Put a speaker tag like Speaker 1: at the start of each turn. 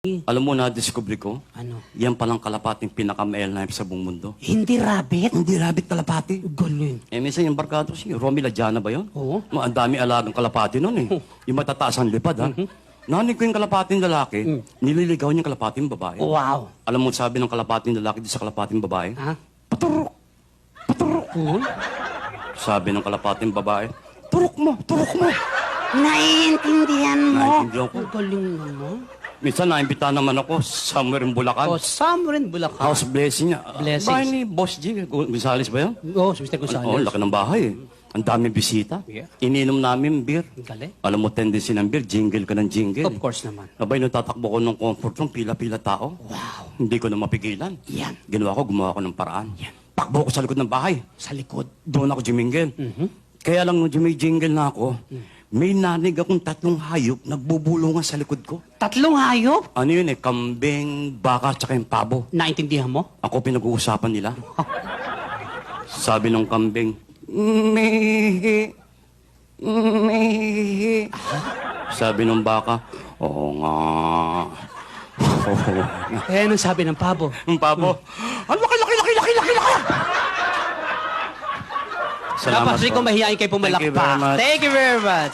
Speaker 1: Alam mo na, discovery ko,
Speaker 2: Ano?
Speaker 1: yan palang kalapating pinaka-male knife sa buong mundo.
Speaker 2: Hindi rabbit?
Speaker 1: Hindi rabbit kalapati.
Speaker 2: Galing.
Speaker 1: Eh, minsan yung barkado si Romy Ladiana ba yun?
Speaker 2: Oo.
Speaker 1: Ang dami alagang kalapati nun eh. Yung matataas ang lipad ha. Nanig ko yung kalapating lalaki, nililigaw niya yung kalapating babae.
Speaker 2: Wow.
Speaker 1: Alam mo sabi ng kalapating lalaki di sa kalapating babae?
Speaker 2: Ha?
Speaker 1: Paturok! Paturok! Sabi ng kalapating babae, turok mo! Turok mo!
Speaker 2: Naiintindihan mo?
Speaker 1: Naiintindihan ko.
Speaker 2: Ang galing naman.
Speaker 1: Minsan naimbita naman ako somewhere in Bulacan.
Speaker 2: Oh, somewhere in Bulacan.
Speaker 1: House blessing niya.
Speaker 2: Blessings.
Speaker 1: Bahay ni Boss G. Gonzales ba yun?
Speaker 2: Oh, Mr. Gonzales.
Speaker 1: Oo, laki ng bahay eh. Ang daming bisita.
Speaker 2: Yeah.
Speaker 1: Ininom namin beer.
Speaker 2: Ang galing.
Speaker 1: Alam mo, tendency ng beer, jingle ka ng jingle.
Speaker 2: Of course naman.
Speaker 1: Abay, nung tatakbo ko ng comfort room, pila-pila tao.
Speaker 2: Wow.
Speaker 1: Hindi ko na mapigilan.
Speaker 2: Yan.
Speaker 1: Gumawa ko ng paraan. Takbo ko sa likod ng bahay.
Speaker 2: Sa likod.
Speaker 1: Doon ako jumingil. Kaya lang nung jingle na ako, may nanig akong 3 hayop nagbubulungan sa likod ko.
Speaker 2: 3 hayop?
Speaker 1: Ano yun eh, kambing, baka, tsaka yung pabo.
Speaker 2: Naintindihan mo?
Speaker 1: Ako pinag-uusapan nila. Sabi ng kambing, Mihi. Mihi. Sabi ng baka, oo nga. Oo nga.
Speaker 2: Eh, anong sabi ng pabo?
Speaker 1: Yung pabo, ang laki!
Speaker 2: Dapat, Rico, mahihain kayo
Speaker 1: Thank you very
Speaker 2: pumalakpak.
Speaker 1: much.
Speaker 2: Thank you very much.